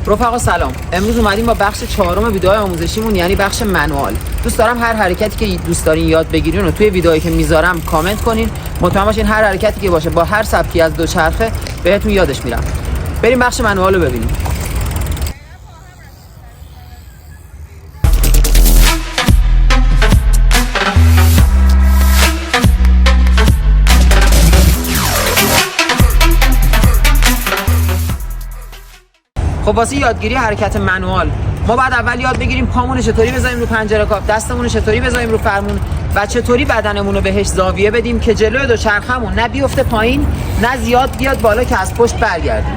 رفقا سلام. امروز اومدیم با بخش چهارم ویدیوهای آموزشیمون، یعنی بخش منوال. دوست دارم هر حرکتی که دوست دارین یاد بگیرین رو توی ویدیوهایی که میذارم کامنت کنین. مطمئن باشین هر حرکتی که باشه با هر سبکی از دوچرخه بهتون یادش میرم. بریم بخش منوال رو ببینیم. خب واسه یادگیری حرکت منوال ما بعد اول یاد بگیریم پامون چطوری بذاریم رو پنجره کاپ، دستمون چطوری بذاریم رو فرمون و چطوری بدنمون رو بهش زاویه بدیم که جلوی دوچرخمون نه بیفته پایین نه زیاد بیاد بالا که از پشت برگردیم.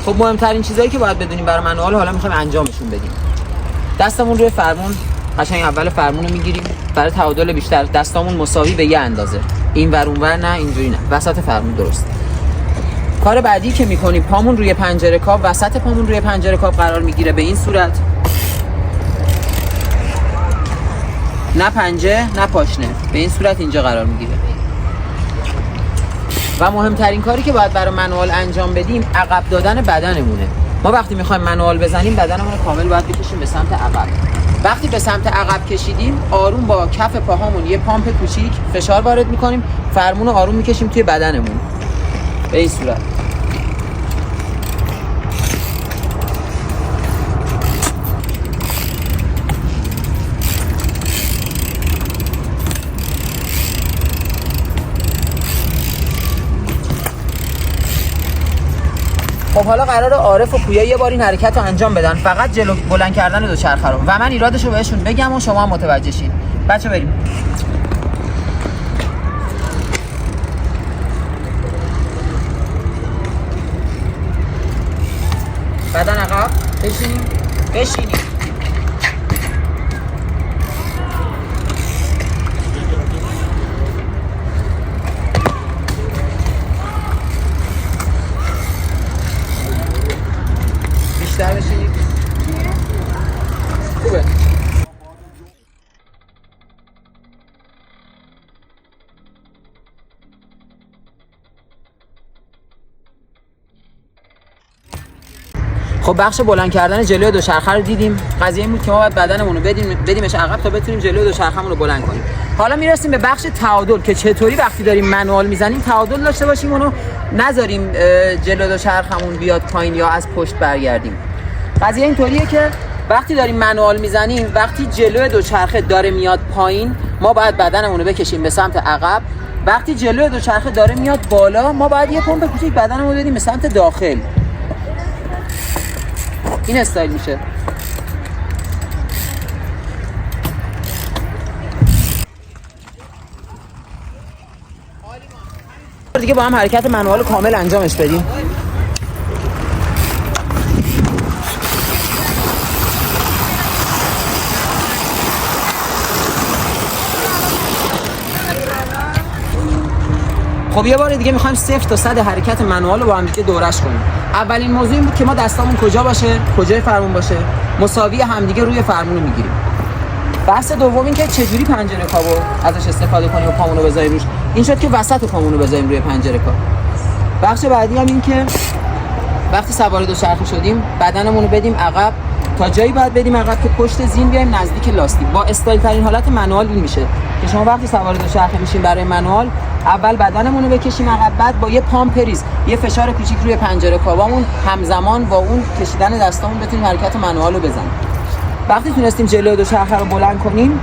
خب مهمترین چیزایی که باید بدونیم برای منوال حالا میخوایم انجامشون بدیم. دستمون روی فرمون، قشنگ اول فرمون رو میگیریم. برای تعادل بیشتر دستامون مساوی به یه اندازه، این ور اون ور نه، اینجوری نه، وسط فرمون. درست. کار بعدی که میکنیم پامون روی پنجره کاپ، وسط پامون روی پنجره کاپ قرار میگیره به این صورت، نه پنجه نه پاشنه، به این صورت اینجا قرار میگیره. و مهمترین کاری که باید برای منوال انجام بدیم عقب دادن بدنمونه. ما وقتی میخوایم منوال بزنیم بدنمون رو کامل باید بکشیم به سمت عقب. وقتی به سمت عقب کشیدیم آروم با کف پاهامون یه پامپ کوچیک فشار وارد میکنیم، فرمون رو آروم میکشیم توی بدنمون به این صورت. خب حالا قراره عارف و پویا یه بار این حرکت رو انجام بدن، فقط جلو بلند کردن دوچرخه رو، و من ایرادش رو بهشون بگم و شما هم متوجه شین. بچه بریم. بدن عقب، بشینیم. بیشتر بشینید. خوبه. خب بخش بلند کردن جلوی دوچرخه رو دیدیم. قضیه این بود که ما باید بدنمون رو بدیمش عقب تا بتونیم جلوی دوچرخه‌مون رو بلند کنیم. حالا میرسیم به بخش تعادل که چطوری وقتی داریم منوال میزنیم تعادل داشته باشیم، اونو نذاریم جلوی دوچرخه‌مون بیاد پایین یا از پشت برگردیم. قضیه اینطوریه که وقتی داریم منوال میزنیم، وقتی جلوی دوچرخه داره میاد پایین ما باید بدنمون رو بکشیم به سمت عقب. وقتی جلوی دوچرخه داره میاد بالا ما باید یه پمپ کوچیک بدنمون رو بدیم به سمت داخل. این استایل میشه. دیگه با هم حرکت منوال کامل انجامش بدیم. خب یه بار دیگه میخوایم 0 تا 100 حرکت منوال رو با هم دیگه دورش کنیم. اولین موضوع این بود که ما دستامون کجا باشه، کجای فرمون باشه، مساوی همدیگه روی فرمون رو میگیریم. بحث دوم این که چجوری پنجره کاپو ازش استفاده کنیم و پامون رو بذاریم روش. این شد که وسط پامون رو بذاریم روی پنجره کاپ. بخش بعدی هم این که وقتی سوار دوچرخه شدیم بدنمون رو بدیم عقب، تا جایی باید بدیم عقب که پشت زین بیایم نزدیک لاستیک. با استایل ترین حالت منوال این میشه که شما وقتی سوار دوچرخه میشین برای منوال اول بدنمون رو بکشیم عقب، بعد با یه پامپ ریز یه فشار کوچیک روی پنجره کاپمون همزمان با اون کشیدن دستامون بتونیم حرکت منوال رو بزنیم. وقتی تونستیم جلوی دوچرخه رو بلند کنیم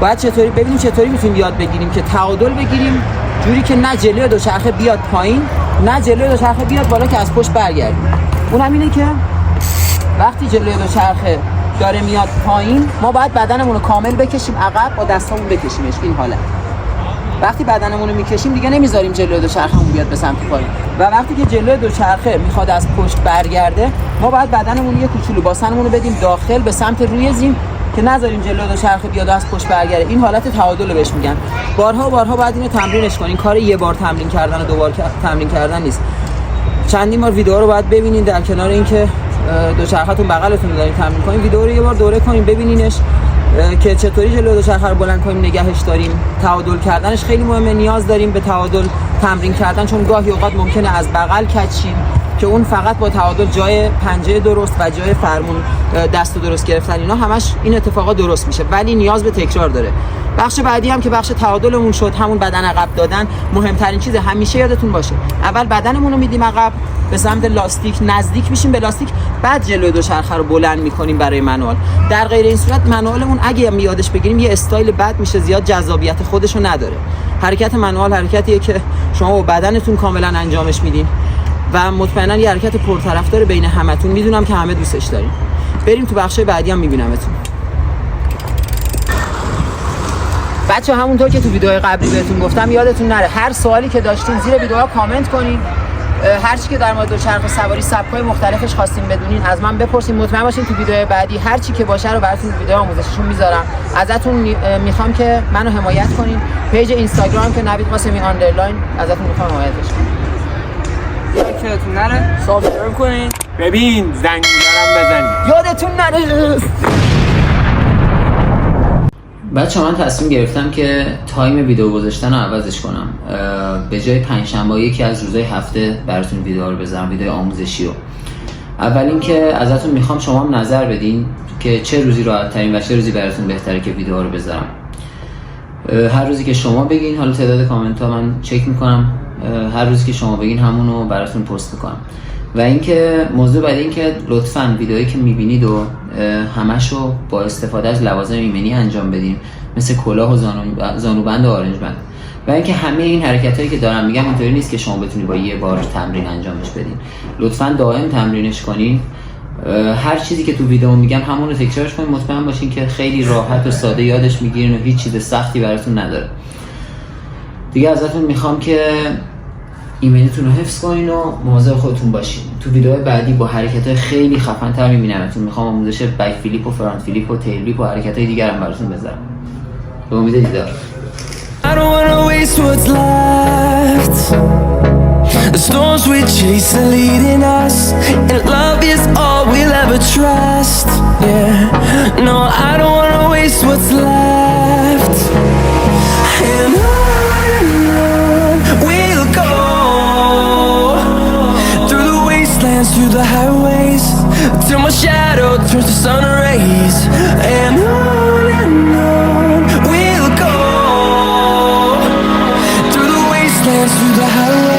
باید چطوری میتونیم یاد بگیریم که تعادل بگیریم جوری که نه جلوی دوچرخه بیاد پایین نه جلوی دوچرخه بیاد بالا که از پشت برگردیم. اونم اینه که وقتی جلوی دوچرخه داره میاد پایین ما باید بدنمون رو کامل بکشیم عقب، با دستامون بکشیمش این حالت. وقتی بدنمون رو میکشیم دیگه نمیذاریم جلوی دوچرخه‌مون بیاد به سمت پایین، و وقتی که جلوی دوچرخه میخواد از پشت برگرده ما باید بدنمون یه کوچولو باسنمون رو بدیم داخل به سمت روی زین که نذاریم جلوی دوچرخه بیاد از پشت برگرده. این حالت تعادل رو بهش میگن. بارها باید اینو تمرینش کنین. کار یه بار تمرین کردن و دوبار تمرین کردن نیست. چندین بار ویدیو رو باید ببینین، در کنار اینکه دوچرخه‌تون بغلتون رو دارین تمرین کنین ویدیو رو یه بار دوره کنین ببینینش که چطوری جلوی دوچرخه رو بلند کنیم نگهش داریم. تعادل کردنش خیلی مهمه. نیاز داریم به تعادل تمرین کردن، چون گاهی اوقات ممکنه از بغل کج شیم که اون فقط با تعادل جای پنجه درست و جای فرمون دست درست گرفتن، اینا همش این اتفاقا درست میشه، ولی نیاز به تکرار داره. بخش بعدی هم که بخش تعادلمون شد، همون بدن عقب دادن. مهمترین چیز همیشه یادتون باشه، اول بدنمون رو میدیم عقب به سمت لاستیک، نزدیک میشیم به لاستیک، بعد جلوی دوچرخه رو بلند میکنیم برای منوال. در غیر این صورت منوالمون اگه هم یادش بگیریم یه استایل بد میشه، زیاد جذابیت خودشو نداره. حرکت منوال حرکتیه که شما با بدنتون کاملا انجامش میدین و مطمئنا یه حرکت پرطرفدار بین همتون، میدونم که همه دوستش دارین. بریم تو بخش بعدی، هم میبینمتون. بچه همونطور که تو ویدیوهای قبلی بهتون گفتم، یادتون نره هر سوالی که داشتین زیر ویدیوها کامنت کنین. هر چی که در مورد دوچرخه سواری سبک‌های مختلفش خواستین بدونین از من بپرسین. مطمئن باشین تو ویدیوهای بعدی هر چی که باشه رو براتون ویدیو آموزشیشون میذارم. ازتون میخوام که منو حمایت کنین. پیج اینستاگرام که نوید قاسمی آندرلاین، ازتون میخوام حمایتش کنین. یادتون نره سابسکرایب کنین. ببین زنگولرم بزنید. یادتون نره. بچه من تصمیم گرفتم که تایم ویدیو گذاشتن رو عوضش کنم. به جای پنجشنبه یکی از روزهای هفته براتون ویدیو رو بذارم، ویدیو آموزشی رو. اول اینکه ازتون میخوام شما هم نظر بدین که چه روزی راحت ترین و چه روزی براتون بهتره که ویدیو رو بذارم. هر روزی که شما بگین، حالا تعداد کامنت ها من چک میکنم، هر روزی که شما بگین همون رو براتون پست میکنم. و اینکه موضوع بعد این که لطفاً ویدئویی که میبینید و همشو با استفاده از لوازم ایمنی انجام بدین، مثل کلاه و زانوبند و آرنج بند. و اینکه همه این حرکتایی که دارم میگم اینطوری نیست که شما بتونید با یه بار تمرین انجامش بدین. لطفاً دائم تمرینش کنین. هر چیزی که تو ویدیو میگم همون رو تکرارش کنین. مطمئن باشین که خیلی راحت و ساده یادش میگیرین و هیچ چیز سختی براتون نداره. دیگه ازتون میخوام که ایمنیتون رو حفظ کنین و مواظب خودتون باشین. تو ویدیوهای بعدی با حرکت‌های خیلی خفن‌تر می‌بینمتون. میخوام آموزش بک فلیپ و فرانت فلیپ و تیل ویپ و حرکت‌های دیگر هم براتون بذارم. به امید دیدار. I don't wanna waste what's left. The storms we chase are leading us, and love is all we'll ever trust. Yeah, no, I don't wanna waste what's left. And on we'll go, through the wastelands, through the highways, till my shadow turns to sun rays. And on we'll go, through the wastelands, through the highways.